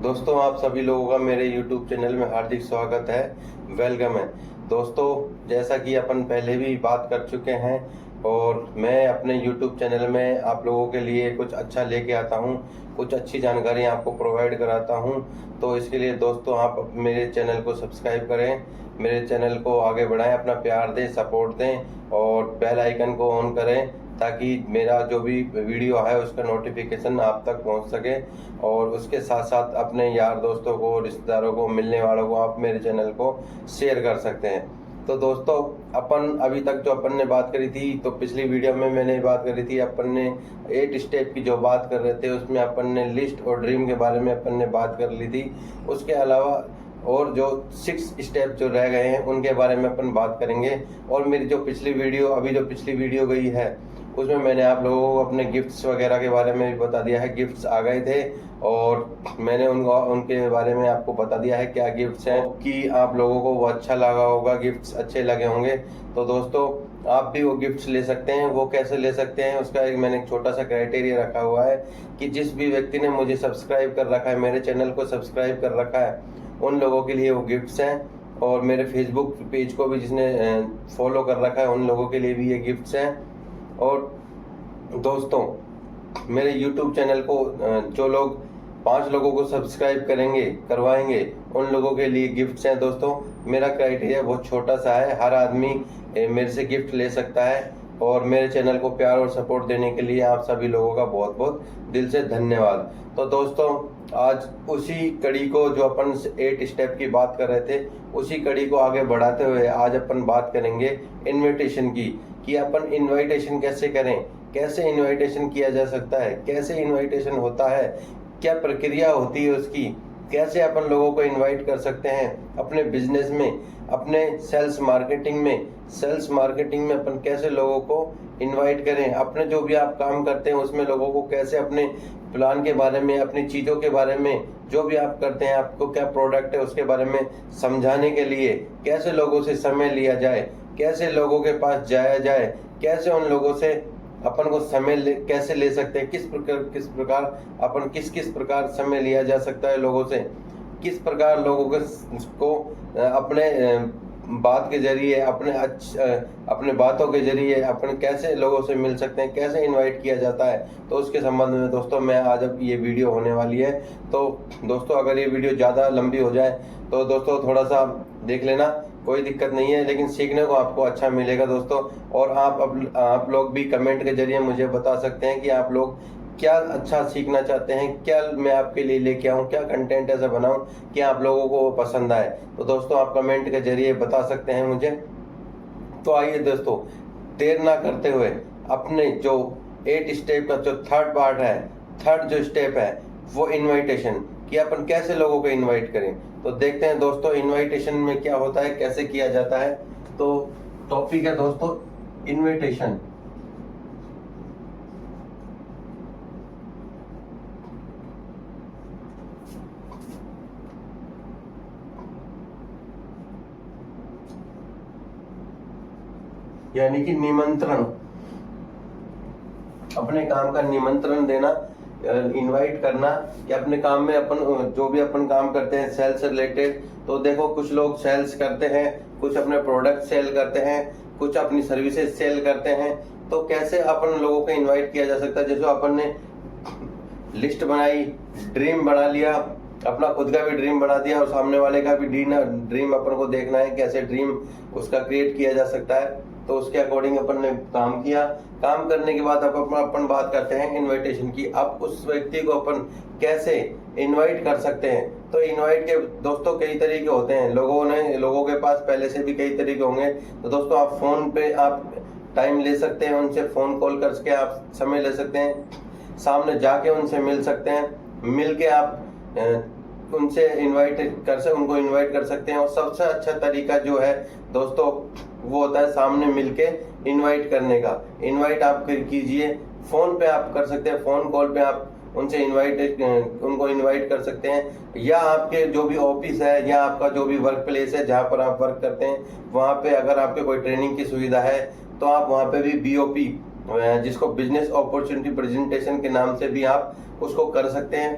दोस्तों, आप सभी लोगों का मेरे YouTube चैनल में हार्दिक स्वागत है, वेलकम है। दोस्तों, जैसा कि अपन पहले भी बात कर चुके हैं और मैं अपने YouTube चैनल में आप लोगों के लिए कुछ अच्छा लेके आता हूं, कुछ अच्छी जानकारी आपको प्रोवाइड कराता हूं। तो इसके लिए दोस्तों आप मेरे चैनल को सब्सक्राइब करें, मेरे चैनल को आगे बढ़ाएं, अपना प्यार दें, सपोर्ट दें और बेल आइकन को ऑन करें ताकि मेरा जो भी वीडियो है उसका नोटिफिकेशन आप तक पहुंच सके। और उसके साथ साथ अपने यार दोस्तों को, रिश्तेदारों को, मिलने वालों को आप मेरे चैनल को शेयर कर सकते हैं। तो दोस्तों, अपन अभी तक जो अपन ने बात करी थी, तो पिछली वीडियो में मैंने बात करी थी, अपन ने 8 स्टेप की जो बात कर रहे थे उसमें अपन ने लिस्ट और ड्रीम के बारे में अपन ने बात कर ली थी। उसके अलावा और जो 6 स्टेप जो रह गए हैं उनके बारे में अपन बात करेंगे। और मेरी जो पिछली वीडियो गई है उसमें मैंने आप लोगों को अपने गिफ्ट्स वगैरह के बारे में भी बता दिया है। गिफ्ट्स आ गए थे और मैंने उनके बारे में आपको बता दिया है क्या गिफ्ट्स हैं, कि आप लोगों को वो अच्छा लगा होगा, गिफ्ट्स अच्छे लगे होंगे। तो दोस्तों, आप भी वो गिफ्ट्स ले सकते हैं। वो कैसे ले सकते हैं उसका मैंने एक छोटा सा क्राइटेरिया रखा हुआ है कि जिस भी व्यक्ति ने मुझे सब्सक्राइब कर रखा है, मेरे चैनल को सब्सक्राइब कर रखा है, उन लोगों के लिए वो गिफ्ट्स हैं। और मेरे फेसबुक पेज को भी जिसने फॉलो कर रखा है उन लोगों के लिए भी ये गिफ्ट्स हैं। और दोस्तों, मेरे YouTube चैनल को जो लोग 5 लोगों को सब्सक्राइब करवाएंगे उन लोगों के लिए गिफ्ट्स हैं। दोस्तों, मेरा क्राइटेरिया बहुत छोटा सा है, हर आदमी मेरे से गिफ्ट ले सकता है। और मेरे चैनल को प्यार और सपोर्ट देने के लिए आप सभी लोगों का बहुत बहुत दिल से धन्यवाद। तो दोस्तों, आज उसी कड़ी को जो अपन 8 स्टेप की बात कर रहे थे, उसी कड़ी को आगे बढ़ाते हुए आज अपन बात करेंगे इनविटेशन की, कि अपन इनविटेशन कैसे करें, कैसे इनविटेशन किया जा सकता है, कैसे इनविटेशन होता है, क्या प्रक्रिया होती है उसकी, कैसे अपन लोगों को इनवाइट कर सकते हैं अपने बिजनेस में, अपने सेल्स मार्केटिंग में अपन कैसे लोगों को इनवाइट करें, अपने जो भी आप काम करते हैं उसमें लोगों को कैसे अपने प्लान के बारे में, अपनी चीज़ों के बारे में, जो भी आप करते हैं, आपको क्या प्रोडक्ट है उसके बारे में समझाने के लिए कैसे लोगों से समय लिया जाए, कैसे लोगों के पास जाया जाए, कैसे उन लोगों से अपन को समय कैसे ले सकते हैं, किस प्रकार अपन किस प्रकार समय लिया जा सकता है लोगों से, किस प्रकार लोगों को अपने बात के जरिए, अपने बातों के जरिए अपन कैसे लोगों से मिल सकते हैं, कैसे इनवाइट किया जाता है। तो उसके संबंध में दोस्तों मैं आज अब ये वीडियो होने वाली है। तो दोस्तों, अगर ये वीडियो ज़्यादा लंबी हो जाए तो दोस्तों थोड़ा सा देख लेना, कोई दिक्कत नहीं है, लेकिन सीखने को आपको अच्छा मिलेगा दोस्तों। और आप लोग भी कमेंट के जरिए मुझे बता सकते हैं कि आप लोग क्या अच्छा सीखना चाहते हैं, क्या मैं आपके लिए लेके आऊँ, क्या कंटेंट ऐसा बनाऊं कि आप लोगों को पसंद आए। तो दोस्तों, आप कमेंट के जरिए बता सकते हैं मुझे। तो आइए दोस्तों, देर ना करते हुए अपने जो 8 स्टेप का जो थर्ड जो स्टेप है वो इनविटेशन, कि अपन कैसे लोगों को इनवाइट करें। तो देखते हैं दोस्तों इनविटेशन में क्या होता है, कैसे किया जाता है। तो टॉपिक है दोस्तों इनविटेशन। यानी कि निमंत्रण, अपने काम का निमंत्रण देना, इनवाइट करना, कि अपने काम में अपन जो भी अपन काम करते हैं सेल्स रिलेटेड। तो देखो, कुछ लोग सेल्स करते हैं, कुछ अपने प्रोडक्ट सेल करते हैं, कुछ अपनी सर्विसेज सेल करते हैं। तो कैसे अपन लोगों को इनवाइट किया जा सकता है। जैसे अपन ने लिस्ट बनाई, ड्रीम बना लिया, अपना खुद का भी ड्रीम बना दिया और सामने वाले का भी ड्रीम अपन को देखना है, कैसे ड्रीम उसका क्रिएट किया जा सकता है। तो उसके अकॉर्डिंग अपन ने काम किया। काम करने के बाद अब अपन बात करते हैं इनविटेशन की। अब उस व्यक्ति को अपन कैसे इनवाइट कर सकते हैं। तो इनवाइट के दोस्तों कई तरीके होते हैं, लोगों के पास पहले से भी कई तरीके होंगे। तो दोस्तों, आप फोन पे आप टाइम ले सकते हैं, उनसे फोन कॉल करके आप समय ले सकते हैं, सामने जाके उनसे मिल सकते हैं, मिल के आप उनको इनवाइट कर सकते हैं। और सबसे अच्छा तरीका जो है दोस्तों वो होता है सामने मिलके इनवाइट करने का। इनवाइट आप कीजिए, फोन पे आप कर सकते हैं, फोन कॉल पे आप उनको इनवाइट कर सकते हैं, या आपके जो भी ऑफिस है या आपका जो भी वर्क प्लेस है जहाँ पर आप वर्क करते हैं वहाँ पे अगर आपके कोई ट्रेनिंग की सुविधा है तो आप वहाँ पे भी BOP, जिसको बिजनेस अपॉर्चुनिटी प्रेजेंटेशन के नाम से भी आप उसको कर सकते हैं।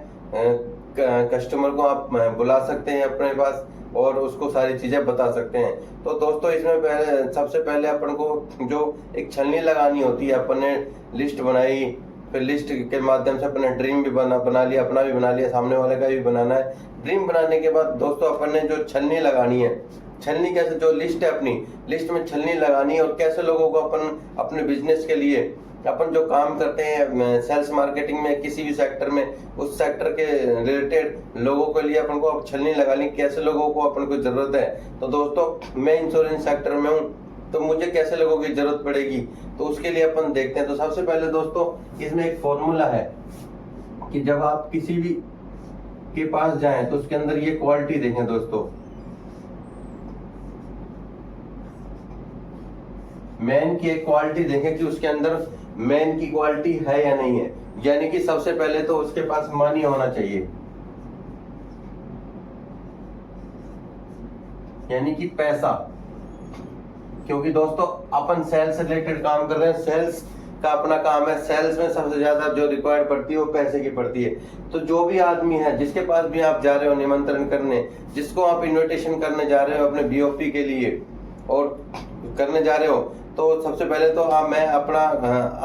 कस्टमर को आप बुला सकते हैं अपने पास और उसको सारी चीजें बता सकते हैं। तो दोस्तों इसमें सबसे पहले अपन को जो एक छलनी लगानी होती है, अपन ने लिस्ट बनाई, फिर लिस्ट के माध्यम से अपने ड्रीम भी बना लिया, अपना भी बना लिया, सामने वाले का भी बनाना है। ड्रीम बनाने के बाद दोस्तों अपन ने जो छलनी लगानी है, छलनी कैसे, जो लिस्ट है अपनी लिस्ट में छलनी लगानी है और कैसे लोगों को अपन अपने बिजनेस के लिए, अपन जो काम करते हैं सेल्स मार्केटिंग में किसी भी सेक्टर में, उस सेक्टर के रिलेटेड लोगों के लिए अपन को अब छलनी लगानी, कैसे लोगों को अपन को जरूरत है। तो दोस्तों मैं इंश्योरेंस सेक्टर में हूँ, तो मुझे कैसे लोगों की जरूरत पड़ेगी, तो उसके लिए अपन देखते हैं। तो सबसे पहले दोस्तों इसमें एक फॉर्मूला है कि जब आप किसी भी के पास जाएं तो उसके अंदर ये क्वालिटी देखें दोस्तों, मैन की एक क्वालिटी देखें कि उसके अंदर मैन की क्वालिटी है या नहीं है। यानी कि सबसे पहले तो उसके पास मनी होना चाहिए, यानी कि पैसा, क्योंकि दोस्तों अपन सेल्स रिलेटेड काम कर रहे हैं, सेल्स का अपना काम है। सेल्स में सबसे ज्यादा जो रिक्वायर्ड पड़ती है वो पैसे की पड़ती है। तो जो भी आदमी है जिसके पास भी आप जा रहे हो निमंत्रण करने, जिसको आप इनविटेशन करने जा रहे हो अपने बीओपी के लिए और करने जा रहे हो, तो सबसे पहले तो मैं अपना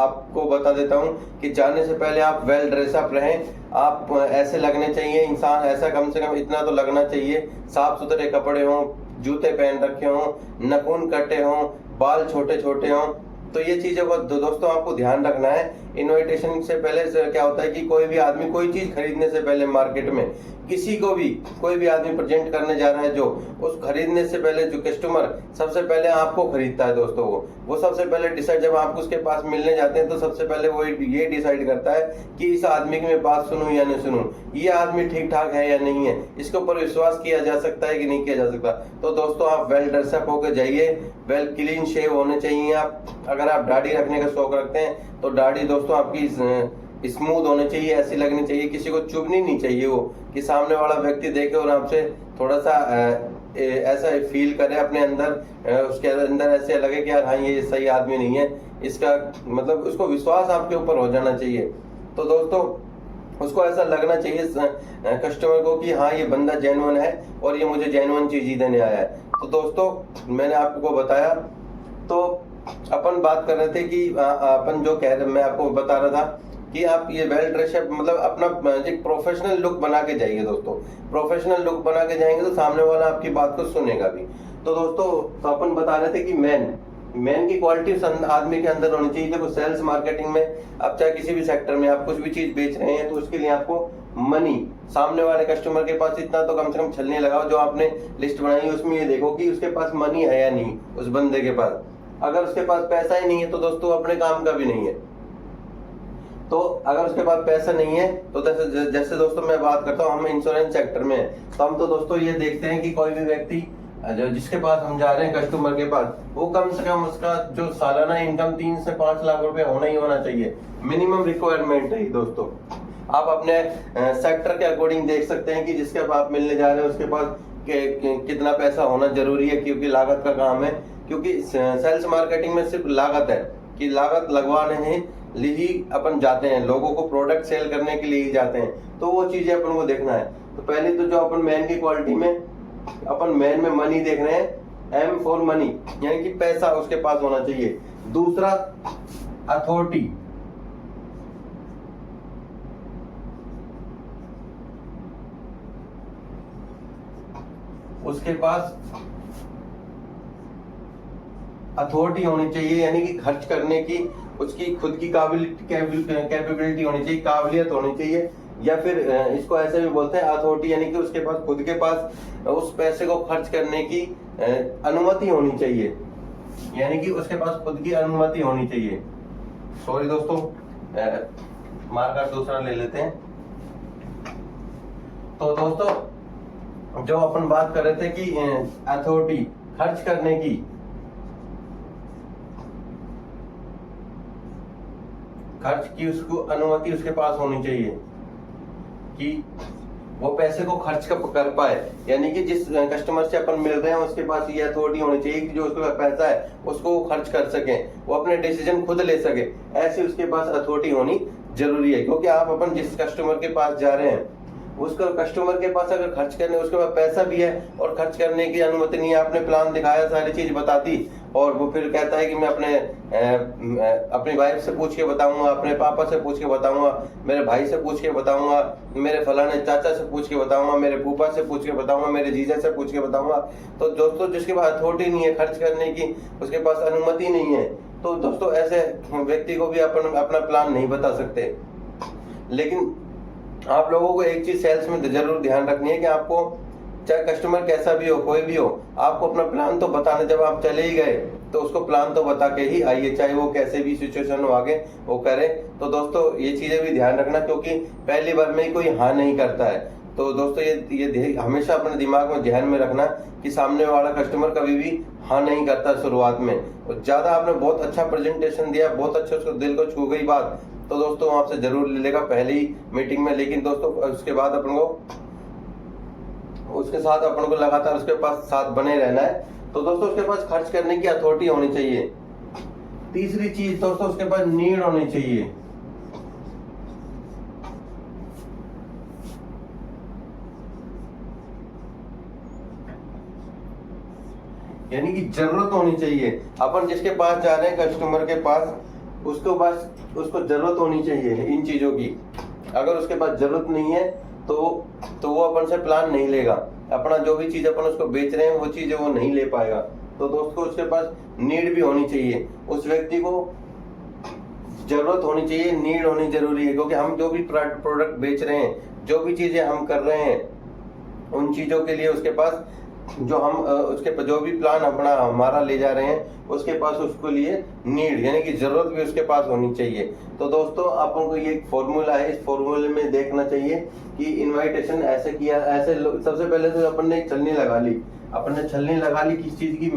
आपको बता देता हूं कि जाने से पहले आप वेल ड्रेसअप रहें। आप ऐसे लगने चाहिए, इंसान ऐसा कम से कम इतना तो लगना चाहिए, साफ सुथरे कपड़े हों, जूते पहन रखे हों, नाखून कटे हों, बाल छोटे छोटे हों। तो ये चीजों को दोस्तों आपको ध्यान रखना है। इन्विटेशन से पहले क्या होता है कि कोई भी आदमी कोई चीज खरीदने से पहले मार्केट में किसी को भी कोई भी आदमी प्रेजेंट करने जा रहा है, जो उस खरीदने से पहले जो कस्टमर सबसे पहले आपको खरीदता है दोस्तों, वो सबसे पहले डिसाइड, जब आप उसके पास मिलने जाते हैं तो सबसे पहले वो ये डिसाइड करता है कि इस आदमी की मैं बात सुनूं या नहीं सुनूं, ये आदमी ठीक ठाक है या नहीं है, इसके ऊपर विश्वास किया जा सकता है कि नहीं किया जा सकता। तो दोस्तों आप वेल ड्रेसअप होकर जाइए, वेल क्लीन शेव होने चाहिए आप। अगर आप दाढ़ी रखने का शौक रखते हैं तो दाढ़ी दोस्तों आपकी स्मूथ होनी चाहिए, ऐसी लगनी चाहिए, किसी को चुभनी नहीं चाहिए वो, कि सामने वाला व्यक्ति देखे और आपसे थोड़ा सा ऐसा फील करे अपने अंदर, उसके अंदर ऐसे लगे कि यार हाँ ये सही आदमी नहीं है, इसका मतलब उसको विश्वास आपके ऊपर हो जाना चाहिए। तो दोस्तों उसको ऐसा लगना चाहिए कस्टमर को कि हाँ ये बंदा जेन्युइन है और ये मुझे जेन्युइन चीज ही देने आया है। तो दोस्तों मैंने आपको बताया, तो अपन बात कर रहे थे कि अपन जो कह रहे, मैं आपको बता रहा था कि आप ये वेल ड्रेसअप मतलब अपना एक प्रोफेशनल लुक बना के जाइए दोस्तों। प्रोफेशनल लुक बना के जाएंगे तो सामने वाला आपकी बात को सुनेगा भी। तो दोस्तों तो अपन बता रहे थे कि मैन की क्वालिटी आदमी के अंदर होनी चाहिए। देखो सेल्स मार्केटिंग में आप चाहे किसी भी सेक्टर में आप कुछ भी चीज बेच रहे हैं तो उसके लिए आपको मनी, सामने वाले कस्टमर के पास इतना तो कम से कम छलनी लगाओ, जो आपने लिस्ट बनाई है उसमें ये देखो कि उसके पास मनी है या नहीं उस बंदे के पास। अगर उसके पास पैसा ही नहीं है तो दोस्तों अपने काम का भी नहीं है। तो अगर उसके पास पैसा नहीं है तो जैसे दोस्तों मैं बात करता हूँ, हम इंश्योरेंस सेक्टर में है, तो हम तो दोस्तों ये देखते हैं कि कोई भी व्यक्ति जिसके पास हम जा रहे हैं कस्टमर के पास, वो कम से कम उसका जो सालाना इनकम 3 से 5 लाख रुपए होना ही होना चाहिए, मिनिमम रिक्वायरमेंट है दोस्तों। आप अपने सेक्टर के अकॉर्डिंग देख सकते हैं कि जिसके पास आप मिलने जा रहे हैं उसके पास कितना पैसा होना जरूरी है, क्योंकि लागत का काम है। क्योंकि सेल्स मार्केटिंग में सिर्फ लागत है कि लागत लगवाने लिए ही अपन जाते हैं, लोगों को प्रोडक्ट सेल करने के लिए ही जाते हैं। तो वो चीजें अपन को देखना है। तो पहले तो जो अपन मैन की क्वालिटी में, अपन मैन में मनी देख रहे हैं, एम फॉर मनी, यानी कि पैसा उसके पास होना चाहिए। दूसरा अथॉरिटी, उसके पास अथॉरिटी होनी चाहिए, यानी कि खर्च करने की उसकी खुद की कैपेबिलिटी होनी चाहिए, काबिलियत होनी चाहिए, या फिर इसको ऐसे भी बोलते हैं अथॉरिटी, यानी कि उसके पास खुद के पास उस पैसे को खर्च करने की अनुमति होनी चाहिए, यानी कि उसके पास खुद की अनुमति होनी चाहिए। सॉरी दोस्तों, मार्कर दूसरा ले लेते हैं। तो दोस्तों जो अपन बात कर रहे थे कि अथॉरिटी, खर्च करने की, खर्च की उसको अनुमति उसके पास होनी चाहिए कि वो पैसे को खर्च कर पाए, यानी कि जिस कस्टमर से अपन मिल रहे हैं उसके पास ये अथॉरिटी होनी चाहिए कि जो उसका पैसा है उसको वो खर्च कर सके, वो अपने डिसीजन खुद ले सके, ऐसी उसके पास अथॉरिटी होनी जरूरी है। क्योंकि आप अपन जिस कस्टमर के पास जा रहे हैं उसका कस्टमर के पास अगर खर्च करने उसके पास पैसा भी है और खर्च करने की अनुमति नहीं है, आपने प्लान दिखाया, सारी चीज बता दी, और वो फिर कहता है कि मैं अपनी वाइफ से पूछ के बताऊंगा, अपने पापा से पूछ के बताऊंगा, मेरे भाई से पूछ के बताऊंगा, मेरे फलाने चाचा से पूछ के बताऊंगा, मेरे फूफा से पूछ के बताऊंगा, मेरे जीजा से पूछ के बताऊंगा। तो दोस्तों जिसके पास अथॉरिटी नहीं है खर्च करने की, उसके पास अनुमति नहीं है, तो दोस्तों ऐसे व्यक्ति को भी अपना प्लान नहीं बता सकते। लेकिन आप लोगों को एक चीज सेल्स में जरूर ध्यान रखनी है कि आपको चाहे कस्टमर कैसा भी हो, कोई भी हो, आपको अपना प्लान तो बताना। जब आप चले ही गए तो उसको प्लान तो बता के ही आइए, चाहे वो कैसे भी सिचुएशन हो आगे वो करे। तो दोस्तों ये चीजें भी ध्यान रखना, क्योंकि पहली बार में ही कोई हाँ नहीं करता है। तो दोस्तों ये हमेशा अपने दिमाग में ध्यान में रखना कि सामने वाला कस्टमर कभी भी हाँ नहीं करता शुरुआत में। और ज्यादा आपने बहुत अच्छा प्रेजेंटेशन दिया, बहुत अच्छा उसको दिल को छू गई बात, तो दोस्तों आपसे जरूर ले लेगा पहली मीटिंग में। लेकिन दोस्तों उसके बाद अपन को लगातार उसके पास साथ बने रहना है। तो दोस्तों उसके पास खर्च करने की अथॉरिटी होनी चाहिए। तीसरी चीज दोस्तों उसके पास नीड होनी चाहिए। यानी कि जरूरत होनी चाहिए। अपन जिसके पास जा रहे हैं कस्टमर के पास, उसको जरूरत होनी चाहिए इन चीजों की। अगर उसके पास जरूरत नहीं है तो वो अपन से प्लान नहीं लेगा। अपना जो भी चीज अपन उसको बेच रहे हैं वो चीज वो नहीं ले पाएगा। तो दोस्तों उसके पास नीड भी होनी चाहिए, उस व्यक्ति को जरूरत होनी चाहिए, नीड होनी जरूरी है। क्योंकि हम जो भी प्रोडक्ट बेच रहे हैं, जो भी चीजें हम कर रहे हैं, उन चीजों के लिए उसके पास जो भी प्लान अपना हमारा ले जा रहे हैं उसके पास उसके लिए नीड यानी कि जरूरत भी उसके पास होनी चाहिए। तो दोस्तों अपन को ये फॉर्मूला है, इस फॉर्मूले में देखना चाहिए कि इनविटेशन ऐसे किया, ऐसे सबसे पहले तो अपन ने छलनी लगा ली किस चीज की,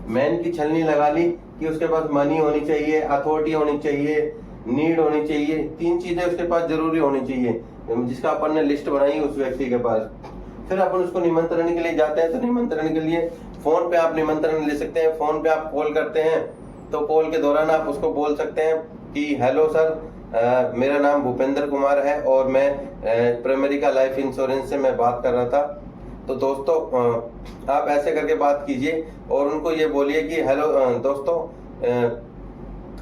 मैन की छलनी लगा ली कि उसके पास मनी होनी चाहिए, अथॉरिटी होनी चाहिए, नीड होनी चाहिए। 3 चीजें उसके पास जरूरी होनी चाहिए, जिसका अपन ने लिस्ट बनाई उस व्यक्ति के पास। फिर अपन उसको निमंत्रण के लिए जाते हैं, तो निमंत्रण के लिए फोन पे आप निमंत्रण ले सकते हैं। फोन पे आप कॉल करते हैं तो कॉल के दौरान आप उसको बोल सकते हैं कि हेलो सर, मेरा नाम भूपेंद्र कुमार है और मैं प्राइमरी लाइफ इंश्योरेंस से मैं बात कर रहा था। तो दोस्तों आप ऐसे करके बात कीजिए और उनको ये बोलिए कि हेलो दोस्तों,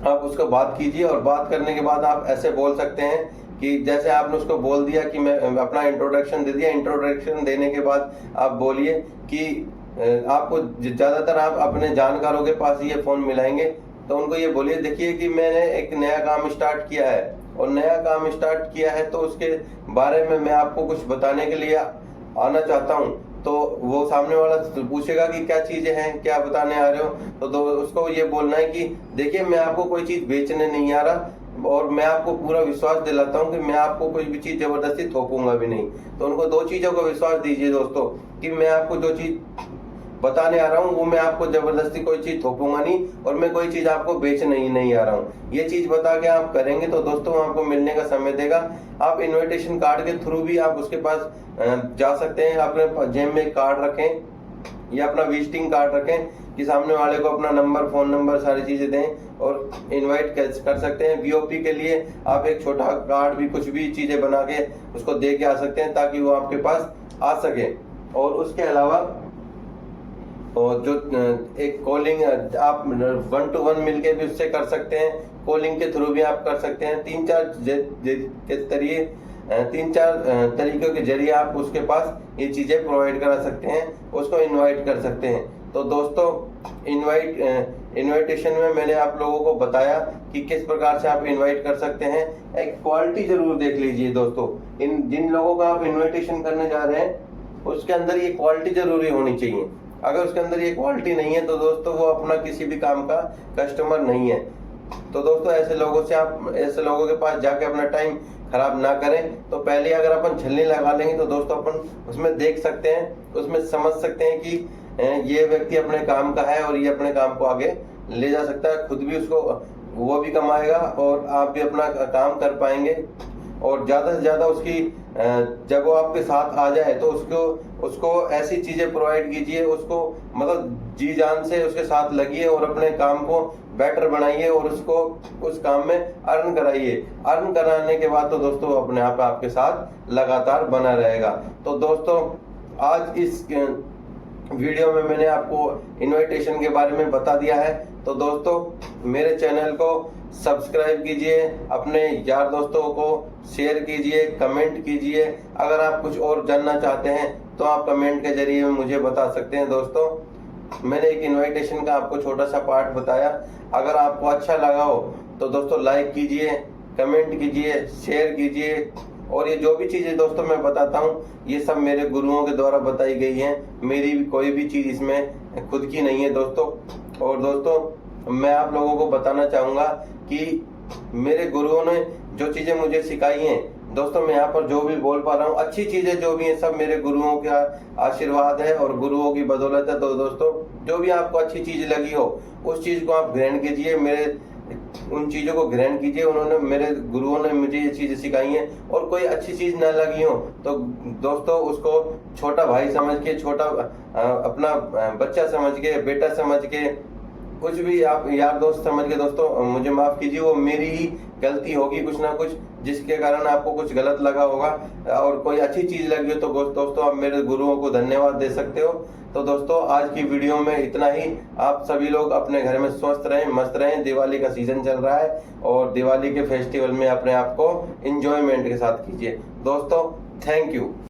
आप उसको बात कीजिए। और बात करने के बाद आप ऐसे बोल सकते हैं कि जैसे आपने उसको बोल दिया कि मैं अपना इंट्रोडक्शन दे दिया, इंट्रोडक्शन देने के बाद आप बोलिए कि आपको ज्यादातर आप अपने जानकारों के पास ये फोन मिलाएंगे, तो उनको ये बोलिए देखिए कि मैंने एक नया काम स्टार्ट किया है और नया काम स्टार्ट किया है तो उसके बारे में मैं आपको कुछ बताने के लिए आना चाहता हूँ। तो वो सामने वाला पूछेगा कि क्या चीजें हैं, क्या बताने आ रहे हो। तो उसको ये बोलना है कि देखिए मैं आपको कोई चीज बेचने नहीं आ रहा और मैं आपको पूरा विश्वास दिलाता हूँ कि मैं आपको कोई भी चीज जबरदस्ती थोपूंगा भी नहीं। तो उनको 2 चीजों का विश्वास दीजिए दोस्तों कि मैं आपको जो चीज बताने आ रहा हूँ वो मैं आपको जबरदस्ती कोई चीज थोपूंगा नहीं और मैं कोई चीज आपको बेचने ही नहीं आ रहा हूँ। ये चीज बता के आप करेंगे तो दोस्तों आपको मिलने का समय देगा। आप इनविटेशन कार्ड के थ्रू भी आप उसके पास जा सकते हैं। अपने जेब में कार्ड रखें या अपना विजिटिंग कार्ड रखें कि सामने वाले को अपना नंबर, फोन नंबर, सारी चीजें दें और इनवाइट कर सकते हैं। वीओपी के लिए आप एक छोटा कार्ड भी, कुछ भी चीजें बना के उसको दे के आ सकते हैं ताकि वो आपके पास आ सके। और उसके अलावा और जो एक कॉलिंग आप 1 to 1 मिलके भी उससे कर सकते हैं, कॉलिंग के थ्रू भी आप कर सकते हैं। 3-4 तरीकों के जरिए आप उसके पास ये चीजें प्रोवाइड करा सकते हैं, उसको इनवाइट कर सकते हैं। तो दोस्तों इनविटेशन में मैंने आप लोगों को बताया कि किस प्रकार से आप इनवाइट कर सकते हैं। एक क्वालिटी जरूर देख लीजिए दोस्तों, जिन लोगों का आप इनविटेशन करने जा रहे हैं उसके अंदर ये क्वालिटी जरूरी होनी चाहिए। अगर उसके अंदर ये क्वालिटी नहीं है तो दोस्तों वो अपना किसी भी काम का कस्टमर नहीं है। तो दोस्तों ऐसे लोगों के पास जाके अपना टाइम खराब ना करें। तो पहले अगर अपन छलनी लगा लेंगे तो दोस्तों अपन उसमें देख सकते हैं, उसमें समझ सकते हैं कि ये व्यक्ति अपने काम का है और ये अपने काम को आगे ले जा सकता है, खुद भी उसको वो भी कमाएगा और आप भी अपना काम कर पाएंगे। और ज़्यादा से ज़्यादा उसकी जब वो आपके साथ आ जाए तो उसको ऐसी चीज़ें प्रोवाइड कीजिए, उसको मतलब जी जान से उसके साथ लगिए और अपने काम को बेटर बनाइए और उसको उस काम में अर्न कराइए। अर्न कराने के बाद तो दोस्तों अपने आप आपके साथ लगातार बना रहेगा। तो दोस्तों आज इस वीडियो में मैंने आपको इनविटेशन के बारे में बता दिया है। तो दोस्तों मेरे चैनल को सब्सक्राइब कीजिए, अपने यार दोस्तों को शेयर कीजिए, कमेंट कीजिए। अगर आप कुछ और जानना चाहते हैं तो आप कमेंट के जरिए मुझे बता सकते हैं। दोस्तों मैंने एक इनविटेशन का आपको छोटा सा पार्ट बताया, अगर आपको अच्छा लगा हो तो दोस्तों लाइक कीजिए, कमेंट कीजिए, शेयर कीजिए। और ये जो भी चीज़ें दोस्तों मैं बताता हूँ ये सब मेरे गुरुओं के द्वारा बताई गई हैं, मेरी भी कोई भी चीज़ इसमें खुद की नहीं है दोस्तों। और दोस्तों मैं आप लोगों को बताना चाहूँगा कि मेरे गुरुओं ने जो चीज़ें मुझे सिखाई हैं दोस्तों, मैं यहाँ पर जो भी बोल पा रहा हूँ अच्छी चीज़ें जो भी हैं सब मेरे गुरुओं का आशीर्वाद है और गुरुओं की बदौलत है। तो दोस्तों जो भी आपको अच्छी चीज़ लगी हो उस चीज़ को आप ग्रहण कीजिए, मेरे उन चीज़ों को ग्रहण कीजिए। उन्होंने मेरे गुरुओं ने मुझे ये चीज़ें सिखाई हैं। और कोई अच्छी चीज़ ना लगी हो तो दोस्तों उसको छोटा भाई समझ के, छोटा अपना बच्चा समझ के, बेटा समझ के, कुछ भी आप यार दोस्त समझ के दोस्तों मुझे माफ़ कीजिए, वो मेरी ही गलती होगी कुछ ना कुछ जिसके कारण आपको कुछ गलत लगा होगा। और कोई अच्छी चीज़ लगी हो तो दोस्तों आप मेरे गुरुओं को धन्यवाद दे सकते हो। तो दोस्तों आज की वीडियो में इतना ही। आप सभी लोग अपने घर में स्वस्थ रहें, मस्त रहें। दिवाली का सीजन चल रहा है और दिवाली के फेस्टिवल में अपने आप को एंजॉयमेंट के साथ कीजिए दोस्तों। Thank you.